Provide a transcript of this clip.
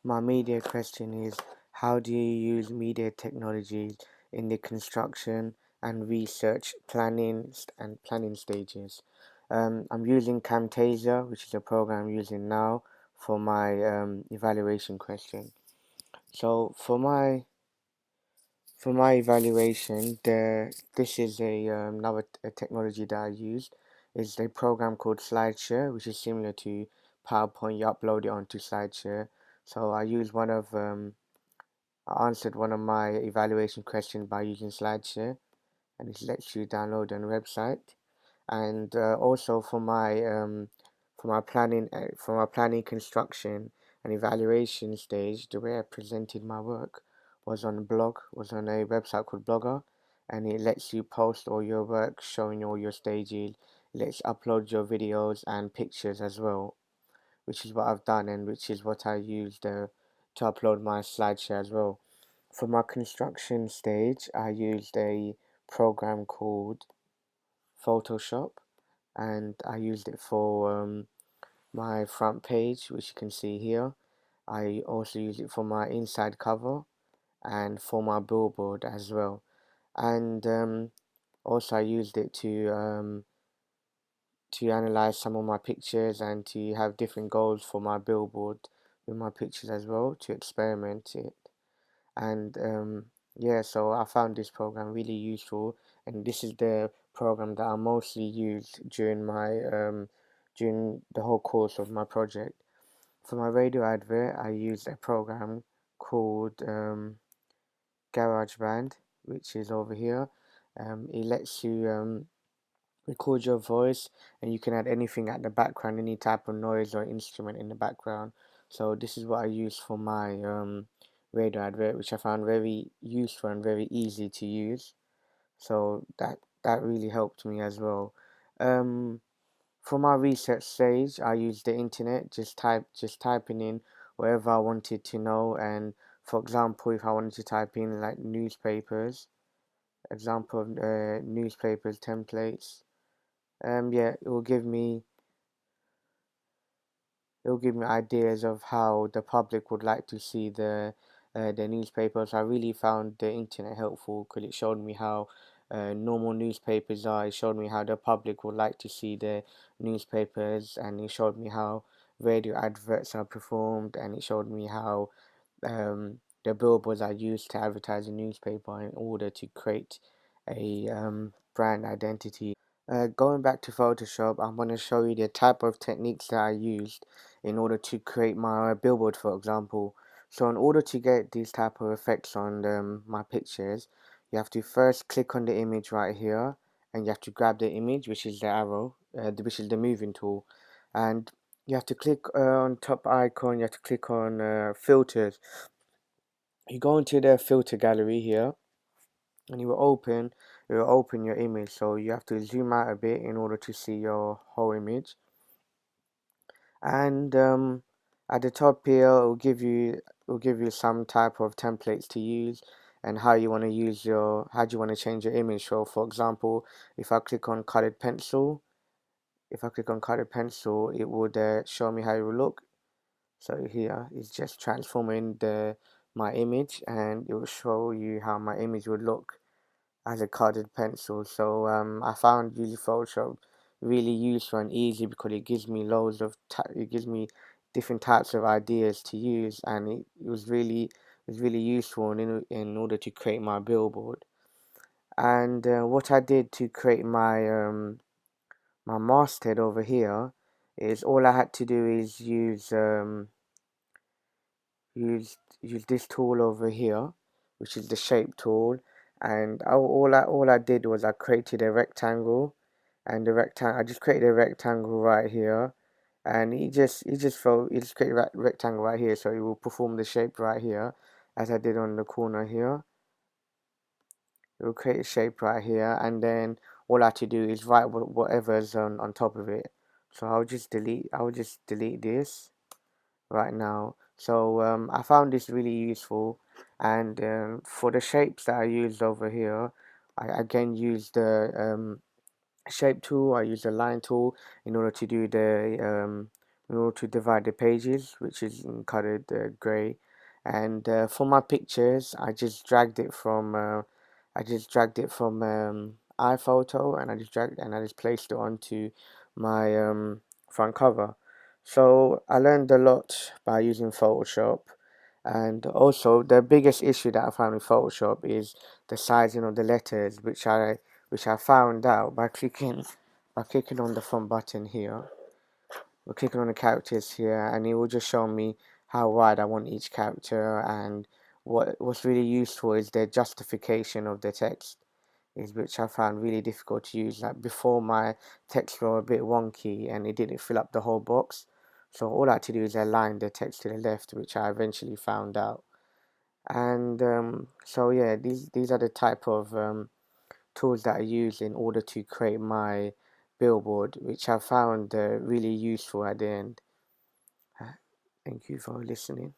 My media question is, how do you use media technologies in the construction and research planning stages? I'm using Camtasia, which is a program I'm using now for my evaluation question. So for my evaluation, this is another technology that I used. Is a program called SlideShare, which is similar to PowerPoint. You upload it onto SlideShare. So I answered one of my evaluation questions by using SlideShare, and it lets you download on the website. And also for my planning, construction, and evaluation stage, the way I presented my work was on a website called Blogger, and it lets you post all your work, showing all your stages. It lets you upload your videos and pictures as well, which is what I've done, and which is what I used to upload my slideshare as well. For my construction stage, I used a program called Photoshop, and I used it for my front page, which you can see here. I also used it for my inside cover and for my billboard as well. And also I used it to analyze some of my pictures and to have different goals for my billboard with my pictures as well, to experiment it. And yeah, so I found this program really useful, and this is the program that I mostly used during the whole course of my project. For my radio advert, I used a program called GarageBand, which is over here. It lets you record your voice, and you can add anything at the background, any type of noise or instrument in the background. So this is what I use for my radio advert, which I found very useful and very easy to use. So that really helped me as well. Um, for my research stage, I used the internet, just typing in whatever I wanted to know. And for example, if I wanted to type in like newspapers, example of newspapers templates, yeah, it will give me ideas of how the public would like to see the newspapers. I really found the internet helpful because it showed me how normal newspapers are. It showed me how the public would like to see the newspapers, and it showed me how radio adverts are performed, and it showed me how the billboards are used to advertise a newspaper in order to create a brand identity. Going back to Photoshop, I'm going to show you the type of techniques that I used in order to create my billboard, for example. So in order to get these type of effects on my pictures, you have to first click on the image right here, and you have to grab the image, which is the arrow, which is the moving tool, and you have to click on top icon. You have to click on filters. You go into the filter gallery here, and it will open your image. So you have to zoom out a bit in order to see your whole image. And at the top here, it will give you some type of templates to use, and how you want to how do you want to change your image. So for example, if I click on colored pencil, it would show me how it will look. So here it's just transforming my image, and it will show you how my image would look as a colored pencil. So I found using Photoshop really useful and easy because it gives me different types of ideas to use, and it was really useful in order to create my billboard. And what I did to create my masthead over here is all I had to do is use this tool over here, which is the shape tool. And all I did was I created a rectangle, and I just created a rectangle right here, and it just created a rectangle right here, so it will perform the shape right here, as I did on the corner here. It will create a shape right here, and then all I have to do is write whatever's on top of it. So I will just delete this right now. So I found this really useful, and for the shapes that I used over here, I again used the shape tool. I used the line tool in order to do the in order to divide the pages, which is in colored grey. And for my pictures, I just dragged it from iPhoto, and I just placed it onto my front cover. So I learned a lot by using Photoshop. And also the biggest issue that I found with Photoshop is the sizing of the letters, which I found out by clicking on the front button here. We're clicking on the characters here, and it will just show me how wide I want each character. And what's really useful is the justification of the text, is which I found really difficult to use. Like before, my text were a bit wonky and it didn't fill up the whole box. So all I had to do is align the text to the left, which I eventually found out. And so yeah, these are the type of tools that I use in order to create my billboard, which I found really useful at the end. Thank you for listening.